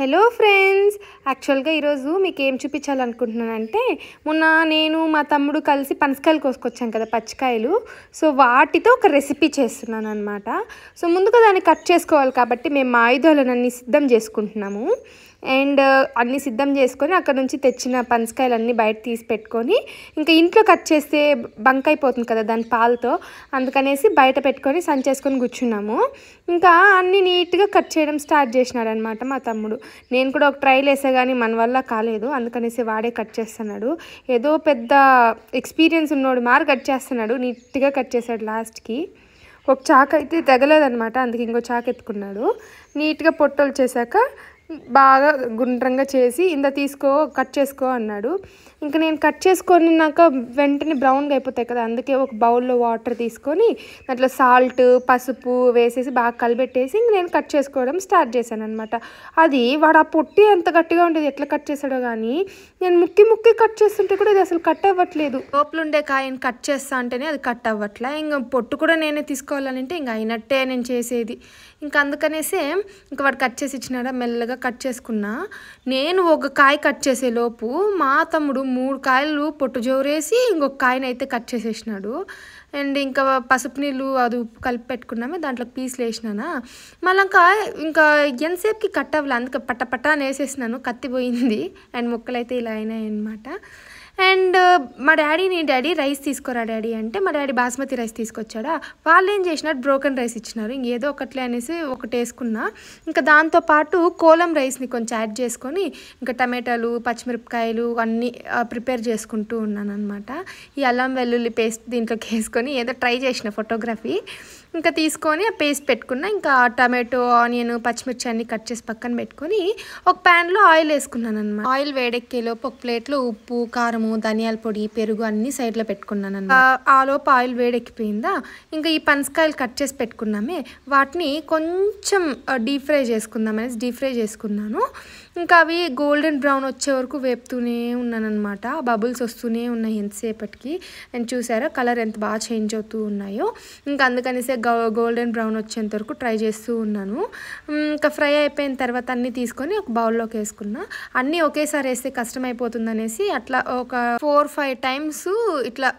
Hello friends, యాక్చువల్గా ఈరోజు మీకు ఏం చూపించాలనుకుంటున్నానంటే, మొన్న నేను మా తమ్ముడు కలిసి పనసకాయలు కోసుకొచ్చాం కదా, పచ్చికాయలు. సో వాటితో ఒక రెసిపీ చేస్తున్నాను అనమాట. సో ముందుగా దాన్ని కట్ చేసుకోవాలి కాబట్టి మేము ఆయుధాలన్నీ సిద్ధం చేసుకుంటున్నాము. అండ్ అన్నీ సిద్ధం చేసుకొని అక్కడ నుంచి తెచ్చిన పనసకాయలన్నీ బయట తీసి పెట్టుకొని, ఇంకా ఇంట్లో కట్ చేస్తే బంక్ అయిపోతుంది కదా దాని పాలతో, అందుకనేసి బయట పెట్టుకొని సంచేసుకొని కూర్చున్నాము. ఇంకా అన్నీ నీట్గా కట్ చేయడం స్టార్ట్ చేసినాడు అనమాట మా తమ్ముడు. నేను కూడా ఒక ట్రైల్ వేసా కానీ మన వల్ల కాలేదు, అందుకనేసి వాడే కట్ చేస్తున్నాడు. ఏదో పెద్ద ఎక్స్పీరియన్స్ ఉన్నోడు మారు కట్ చేస్తున్నాడు, నీట్గా కట్ చేశాడు. లాస్ట్కి ఒక చాకు అయితే తగలేదనమాట, అందుకే ఇంకో చాకు ఎత్తుకున్నాడు. నీట్గా పొట్టలు చేశాక బాగా గుండ్రంగా చేసి ఇంత తీసుకో కట్ చేసుకో అన్నాడు. ఇంకా నేను కట్ చేసుకున్నాక వెంటనే బ్రౌన్గా అయిపోతాయి కదా, అందుకే ఒక బౌల్లో వాటర్ తీసుకొని దాంట్లో సాల్ట్ పసుపు వేసేసి బాగా కలిపెట్టేసి ఇంక నేను కట్ చేసుకోవడం స్టార్ట్ చేశాను అనమాట. అది వాడు ఆ పొట్టి అంత గట్టిగా ఉండేది, ఎట్లా కట్ చేశాడో కానీ నేను ముక్కి కట్ చేస్తుంటే కూడా ఇది అసలు కట్ అవ్వట్లేదు. లోపలుండే కాయని కట్ చేస్తా అంటేనే అది కట్ అవ్వట్లే, ఇంకా పొట్టు కూడా నేనే తీసుకోవాలంటే ఇంకా అయినట్టే నేను చేసేది. ఇంకా అందుకనేసే ఇంకా వాడు కట్ చేసి ఇచ్చినాడా, మెల్లగా కట్ చేసుకున్నా. నేను ఒక కాయ కట్ చేసే లోపు మా తమ్ముడు 3 కాయలు పొట్టు జోరేసి ఇంకొక కాయనైతే కట్ చేసేసినాడు. అండ్ ఇంకా పసుపు నీళ్ళు అది ఉప్పు కలిపి పెట్టుకున్నామే, దాంట్లో పీసులు వేసినానా. మళ్ళీ ఇంకా ఎంతసేపుకి కట్ అవ్వలే, అందుకే పట్ట అని వేసేసినాను, కత్తి పోయింది. అండ్ ముక్కలైతే ఇలా అయినాయి అనమాట. అండ్ మా డాడీ రైస్ తీసుకోరా డాడీ అంటే, మా డాడీ బాస్మతి రైస్ తీసుకొచ్చాడా. వాళ్ళు ఏం చేసినారు, బ్రోకెన్ రైస్ ఇచ్చినారు. ఇంకేదో ఒకట్లే అనేసి ఒకటి వేసుకున్నా. ఇంకా దాంతోపాటు కోలం రైస్ని కొంచెం యాడ్ చేసుకొని ఇంకా టమాటాలు పచ్చిమిరపకాయలు అన్నీ ప్రిపేర్ చేసుకుంటూ ఉన్నాను అనమాట. ఈ అల్లం వెల్లుల్లి పేస్ట్ దీంట్లోకి వేసుకొని ఏదో ట్రై చేసిన ఫోటోగ్రఫీ. ఇంకా తీసుకొని ఆ పేస్ట్ పెట్టుకున్నా. ఇంకా టమాటో ఆనియన్ పచ్చిమిర్చి అన్ని కట్ చేసి పక్కన పెట్టుకొని ఒక ప్యాన్లో ఆయిల్ వేసుకున్నాను అనమాట. ఆయిల్ వేడెక్కేలోపు ఒక ప్లేట్లో ఉప్పు కారము ధనియాల పొడి పెరుగు అన్ని సైడ్లో పెట్టుకున్నాను అనమాట. ఆ లోపు ఆయిల్ వేడెక్కిపోయిందా, ఇంకా ఈ పనసకాయలు కట్ చేసి పెట్టుకున్నామే వాటిని కొంచెం డీప్ ఫ్రై చేసుకున్నాను. ఇంకా అవి గోల్డెన్ బ్రౌన్ వచ్చే వరకు వేపుతూనే ఉన్నాను అనమాట. బబుల్స్ వస్తూనే ఉన్నాయి ఎంతసేపటికి. అండ్ చూసారా కలర్ ఎంత బాగా చేంజ్ అవుతూ ఉన్నాయో. ఇంకా అందుకనేసే గోల్డెన్ బ్రౌన్ వచ్చేంత వరకు ట్రై చేస్తూ ఉన్నాను. ఇంకా ఫ్రై అయిపోయిన తర్వాత అన్నీ తీసుకొని ఒక బౌల్లోకి వేసుకున్నా. అన్నీ ఒకేసారి వేస్తే కష్టమైపోతుంది అనేసి అట్లా ఒక 4-5 టైమ్స్ ఇట్లా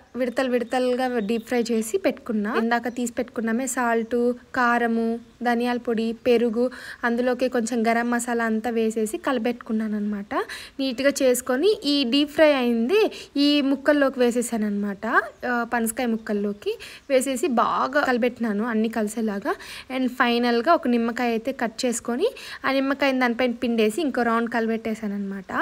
విడతలుగా డీప్ ఫ్రై చేసి పెట్టుకున్నా. ఇందాక తీసి పెట్టుకున్నామే సాల్ట్ కారము ధనియాల పొడి పెరుగు, అందులోకి కొంచెం గరం మసాలా అంతా వేసేసి కలిపెట్టుకున్నాను అనమాట. నీట్గా చేసుకొని ఈ డీప్ ఫ్రై అయింది ఈ ముక్కల్లోకి వేసేసాను అనమాట. పనసకాయ ముక్కల్లోకి వేసేసి బాగా కలిపెట్టినాను అన్నీ కలిసేలాగా. అండ్ ఫైనల్గా ఒక నిమ్మకాయ అయితే కట్ చేసుకొని ఆ నిమ్మకాయని దానిపైన పిండేసి ఇంకో రౌండ్ కలిపెట్టేసాను అనమాట.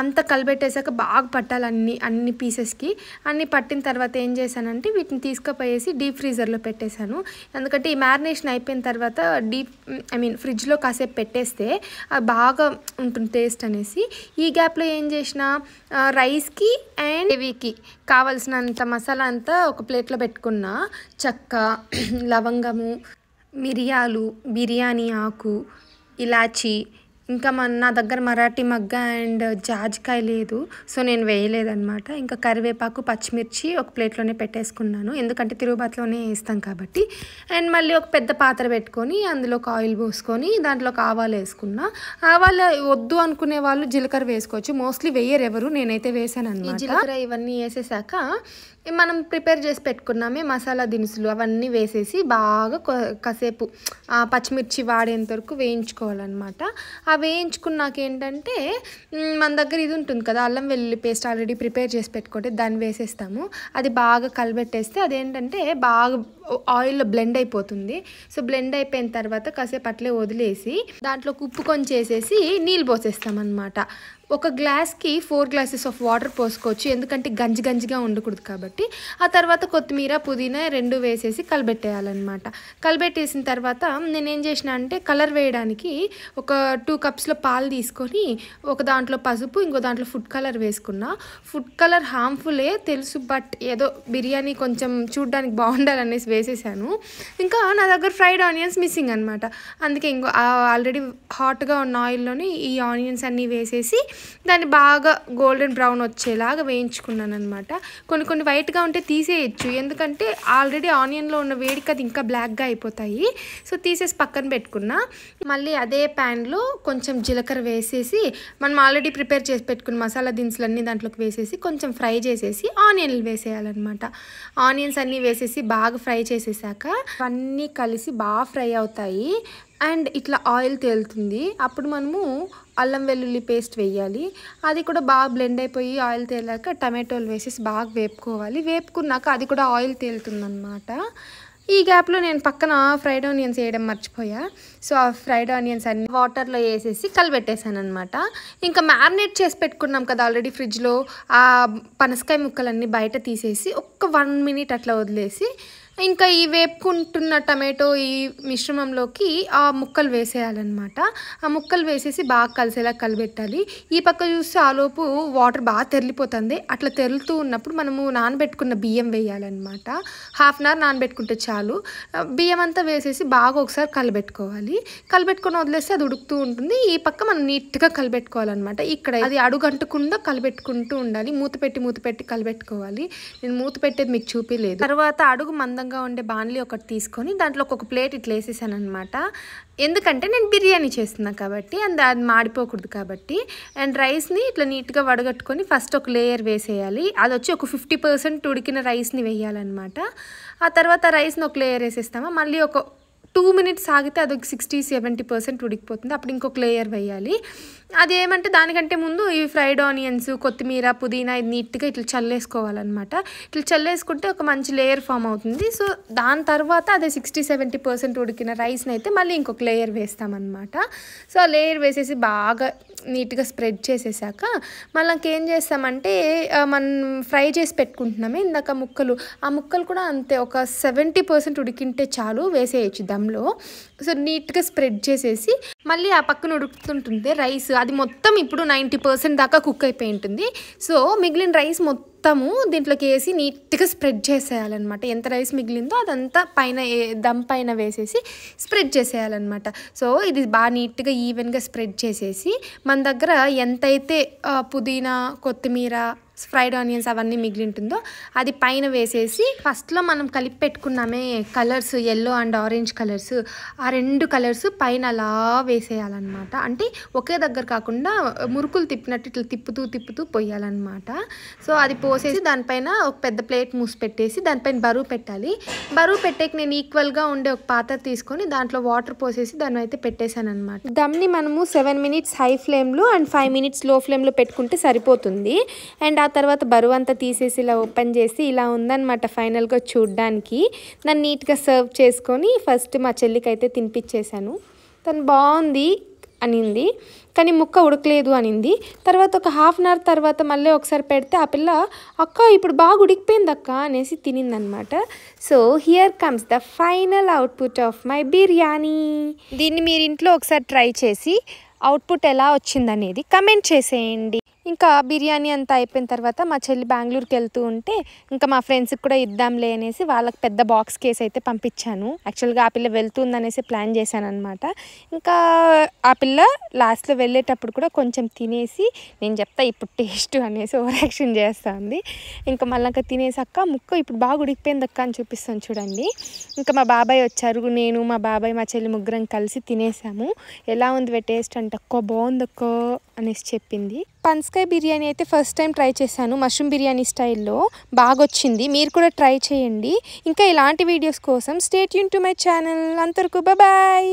అంతా కలిపెట్టేసాక బాగా పట్టాలి అన్ని పీసెస్కి. అన్నీ పట్టిన తర్వాత ఏం చేశానంటే వీటిని తీసుకుపోయేసి డీప్ ఫ్రీజర్లో పెట్టేశాను. ఎందుకంటే ఈ మ్యారినేషన్ అయిపోయిన తర్వాత ఫ్రిడ్జ్లో కాసేపు పెట్టేస్తే బాగా ఉంటుంది టేస్ట్ అనేసి. ఈ గ్యాప్లో ఏం చేసిన రైస్కి అండ్ గ్రేవీకి కావాల్సినంత మసాలా అంతా ఒక ప్లేట్లో పెట్టుకున్నా. చెక్క లవంగము మిరియాలు బిర్యానీ ఆకు ఇలాచి, ఇంకా నా దగ్గర మరాఠీ మగ్గ అండ్ జాజికాయ లేదు, సో నేను వేయలేదన్నమాట. ఇంకా కరివేపాకు పచ్చిమిర్చి ఒక ప్లేట్లోనే పెట్టేసుకున్నాను, ఎందుకంటే తిరుగుబాటులోనే వేస్తాం కాబట్టి. అండ్ మళ్ళీ ఒక పెద్ద పాత్ర పెట్టుకొని అందులోకి ఆయిల్ పోసుకొని దాంట్లోకి ఆవాలు వేసుకున్నా. ఆవాలు వద్దు అనుకునే వాళ్ళు జీలకర్ర వేసుకోవచ్చు, మోస్ట్లీ వేయరు ఎవరు, నేనైతే వేసాను అన్నమాట. జీలకర్ర ఇవన్నీ వేసేసాక మనం ప్రిపేర్ చేసి పెట్టుకున్నామే మసాలా దినుసులు అవన్నీ వేసేసి బాగా కాసేపు పచ్చిమిర్చి వాడేంత వరకు వేయించుకోవాలన్నమాట. ఆ వేయించుకున్నాక ఏంటంటే మన దగ్గర ఇది ఉంటుంది కదా అల్లం వెల్లుల్లి పేస్ట్ ఆల్రెడీ ప్రిపేర్ చేసి పెట్టుకుంటే దాన్ని వేసేస్తాము. అది బాగా కలిపెట్టేస్తే అదేంటంటే బాగా ఆయిల్లో బ్లెండ్ అయిపోతుంది. సో బ్లెండ్ అయిపోయిన తర్వాత కాసేపు అట్లే వదిలేసి దాంట్లోకి ఉప్పు కొంచెం వేసేసి నీళ్ళు పోసేస్తామన్నమాట. ఒక గ్లాస్కి 4 గ్లాసెస్ ఆఫ్ వాటర్ పోసుకోవచ్చు, ఎందుకంటే గంజిగా ఉండకూడదు కాబట్టి. ఆ తర్వాత కొత్తిమీర పుదీనా 2 వేసేసి కలిపెట్టేయాలన్నమాట. కలిపెట్టేసిన తర్వాత నేనేం చేసిన అంటే కలర్ వేయడానికి ఒక 2 కప్స్లో పాలు తీసుకొని ఒక దాంట్లో పసుపు ఇంకో దాంట్లో ఫుడ్ కలర్ వేసుకున్నా. ఫుడ్ కలర్ హార్మ్ఫుల్లే తెలుసు, బట్ ఏదో బిర్యానీ కొంచెం చూడడానికి బాగుండాలనేసి వేసేసాను. ఇంకా నా దగ్గర ఫ్రైడ్ ఆనియన్స్ మిస్సింగ్ అనమాట, అందుకే ఇంకో ఆల్రెడీ హాట్గా ఉన్న ఆయిల్లోనే ఈ ఆనియన్స్ అన్నీ వేసేసి దాన్ని బాగా గోల్డెన్ బ్రౌన్ వచ్చేలాగా వేయించుకున్నాను అనమాట. కొన్ని వైట్గా ఉంటే తీసేయచ్చు, ఎందుకంటే ఆల్రెడీ ఆనియన్లో ఉన్న వేడికి అది ఇంకా బ్లాక్గా అయిపోతాయి. సో తీసేసి పక్కన పెట్టుకున్నా. మళ్ళీ అదే ప్యాన్లో కొంచెం జీలకర్ర వేసేసి మనం ఆల్రెడీ ప్రిపేర్ చేసి పెట్టుకున్న మసాలా దినుసులన్నీ దాంట్లోకి వేసేసి కొంచెం ఫ్రై చేసేసి ఆనియన్లు వేసేయాలన్నమాట. ఆనియన్స్ అన్నీ వేసేసి బాగా ఫ్రై చేసేసాక అన్నీ కలిసి బాగా ఫ్రై అవుతాయి అండ్ ఇట్లా ఆయిల్ తేలుతుంది. అప్పుడు మనము అల్లం వెల్లుల్లి పేస్ట్ వేయాలి. అది కూడా బాగా బ్లెండ్ అయిపోయి ఆయిల్ తేలాక టమాటోలు వేసేసి బాగా వేపుకోవాలి. వేపుకున్నాక అది కూడా ఆయిల్ తేలుతుందన్నమాట. ఈ గ్యాప్లో నేను పక్కన ఫ్రైడ్ ఆనియన్స్ వేయడం మర్చిపోయా. సో ఆ ఫ్రైడ్ ఆనియన్స్ అన్ని వాటర్లో వేసేసి కలిపెట్టేసాను అనమాట. ఇంకా మ్యారినేట్ చేసి పెట్టుకున్నాం కదా ఆల్రెడీ ఫ్రిడ్జ్లో, ఆ పనసకాయ ముక్కలన్నీ బయట తీసేసి ఒక్క 1 మినిట్ అట్లా వదిలేసి ఇంకా ఈ వేపుకుంటున్న టమాటో ఈ మిశ్రమంలోకి ఆ ముక్కలు వేసేయాలన్నమాట. ఆ ముక్కలు వేసేసి బాగా కలిసేలా కలిపెట్టాలి. ఈ పక్క చూస్తే ఆలోపు వాటర్ బాగా తెరిలిపోతుంది. అట్లా తెరులుతూ ఉన్నప్పుడు మనము నానబెట్టుకున్న బియ్యం వేయాలన్నమాట. 1/2 అవర్ నానబెట్టుకుంటే చాలు. బియ్యం అంతా వేసేసి బాగా ఒకసారి కలిపెట్టుకోవాలి. కలిపెట్టుకొని వదిలేస్తే అది ఉడుకుతూ ఉంటుంది. ఈ పక్క మనం నీట్గా కలిపెట్టుకోవాలన్నమాట. ఇక్కడ అది అడుగంటకుండా కలిపెట్టుకుంటూ ఉండాలి. మూత పెట్టి కలిపెట్టుకోవాలి. నేను మూత పెట్టేది మీకు చూపించలేదు. తర్వాత అడుగు మందంగా ఉండే బాణలి ఒకటి తీసుకొని దాంట్లో ఒక ప్లేట్ ఇట్లా వేసేసాను అనమాట. ఎందుకంటే నేను బిర్యానీ చేస్తున్నా కాబట్టి అండ్ అది మాడిపోకూడదు కాబట్టి. అండ్ రైస్ని ఇట్లా నీట్గా వడగట్టుకొని ఫస్ట్ ఒక లేయర్ వేసేయాలి. అది వచ్చి ఒక 50% ఉడికిన రైస్ని వేయాలన్నమాట. ఆ తర్వాత రైస్ని ఒక లేయర్ వేసేస్తామా, మళ్ళీ ఒక 2 మినిట్స్ ఆగితే అది ఒక 60-70% ఉడికిపోతుంది. అప్పుడు ఇంకొక లేయర్ వేయాలి. అదేమంటే దానికంటే ముందు ఈ ఫ్రైడ్ ఆనియన్స్, కొత్తిమీర, పుదీనా ఇది నీట్గా ఇట్లా చల్లేసుకోవాలన్నమాట. ఇట్లా చల్లేసుకుంటే ఒక మంచి లేయర్ ఫామ్ అవుతుంది. సో దాని తర్వాత అదే 60-70% ఉడికిన రైస్ని అయితే మళ్ళీ ఇంకొక లేయర్ వేస్తామన్నమాట. సో ఆ లేయర్ వేసేసి బాగా నీట్గా స్ప్రెడ్ చేసేసాక మళ్ళీ ఇంకేం చేస్తామంటే మనం ఫ్రై చేసి పెట్టుకుంటున్నామే ఇందాక ముక్కలు, ఆ ముక్కలు కూడా అంతే ఒక 70% ఉడికింటే చాలు, వేసేయచ్చు దమ్లో. సో నీట్గా స్ప్రెడ్ చేసేసి మళ్ళీ ఆ పక్కన ఉడుకుతుంటుంది రైస్. అది మొత్తం ఇప్పుడు 90% దాకా కుక్ అయిపోయి ఉంటుంది. సో మిగిలిన రైస్ మొత్తము దీంట్లోకి వేసి నీట్గా స్ప్రెడ్ చేసేయాలన్నమాట. ఎంత రైస్ మిగిలిందో అదంతా పైన దమ్ పైన వేసేసి స్ప్రెడ్ చేసేయాలన్నమాట. సో ఇది బాగా నీట్గా ఈవెన్గా స్ప్రెడ్ చేసేసి మన దగ్గర ఎంతైతే పుదీనా, కొత్తిమీర, ఫ్రైడ్ ఆనియన్స్ అవన్నీ మిగిలి ఉంటుందో అది పైన వేసేసి ఫస్ట్లో మనం కలిపి పెట్టుకున్నామే colours, yellow and orange colours, ఆ 2 కలర్స్ పైన అలా వేసేయాలన్నమాట. అంటే ఒకే దగ్గర కాకుండా మురుకులు తిప్పినట్టు ఇట్లా తిప్పుతూ పోయాలన్నమాట. సో అది పోసేసి దానిపైన ఒక పెద్ద ప్లేట్ మూసి పెట్టేసి దానిపైన బరువు పెట్టాలి. బరువు పెట్టేకి నేను ఈక్వల్గా ఉండే ఒక పాత్ర తీసుకొని దాంట్లో వాటర్ పోసేసి దాన్ని అయితే పెట్టేశాను అనమాట. దమ్ని మనము 7 మినిట్స్ హై ఫ్లేమ్లో అండ్ 5 మినిట్స్ లో ఫ్లేమ్లో పెట్టుకుంటే సరిపోతుంది. అండ్ ఆ తర్వాత బరువు అంతా తీసేసి ఇలా ఓపెన్ చేసి ఇలా ఉందన్నమాట ఫైనల్గా చూడ్డానికి. దాన్ని నీట్గా సర్వ్ చేసుకొని ఫస్ట్ మా చెల్లికి అయితే తినిపించేశాను. తను బాగుంది అనింది, కానీ ముక్క ఉడకలేదు అనింది. తర్వాత ఒక 1/2 అవర్ తర్వాత మళ్ళీ ఒకసారి పెడితే ఆ పిల్ల అక్క ఇప్పుడు బాగా ఉడికిపోయింది అక్క అనేసి తినిందనమాట. So here comes the final output of my biryani. దీన్ని మీరు ఇంట్లో ఒకసారి ట్రై చేసి అవుట్పుట్ ఎలా వచ్చిందనేది కమెంట్ చేసేయండి. ఇంకా బిర్యానీ అంతా అయిపోయిన తర్వాత మా చెల్లి బెంగళూరుకి వెళ్తూ ఉంటే ఇంకా మా ఫ్రెండ్స్కి కూడా ఇద్దాంలే అనేసి వాళ్ళకి పెద్ద బాక్స్ కేసు అయితే పంపించాను. యాక్చువల్గా ఆ పిల్ల వెళ్తుందనేసి ప్లాన్ చేశాను అనమాట. ఇంకా ఆ పిల్ల లాస్ట్లో వెళ్ళేటప్పుడు కూడా కొంచెం తినేసి నేను చెప్తా ఇప్పుడు టేస్ట్ అనేసి ఓవర్ యాక్షన్ చేస్తుంది. ఇంకా మళ్ళీ తినేసాక ముక్క ఇప్పుడు బాగా ఉడికిపోయింది అక్క అని చూపిస్తాను చూడండి. ఇంకా మా బాబాయ్ వచ్చారు, నేను మా బాబాయ్ మా చెల్లి ముగ్గురం కలిసి తినేసాము. ఎలా ఉంది టేస్ట్ అంటే అక్క బాగుంది అక్క అనేసి చెప్పింది. పనసకాయ బిర్యానీ అయితే ఫస్ట్ టైం ట్రై చేశాను, మష్రూమ్ బిర్యానీ స్టైల్లో బాగా వచ్చింది. మీరు కూడా ట్రై చేయండి. ఇంకా ఇలాంటి వీడియోస్ కోసం stay tune to my channel. అంతవరకు బాయ్.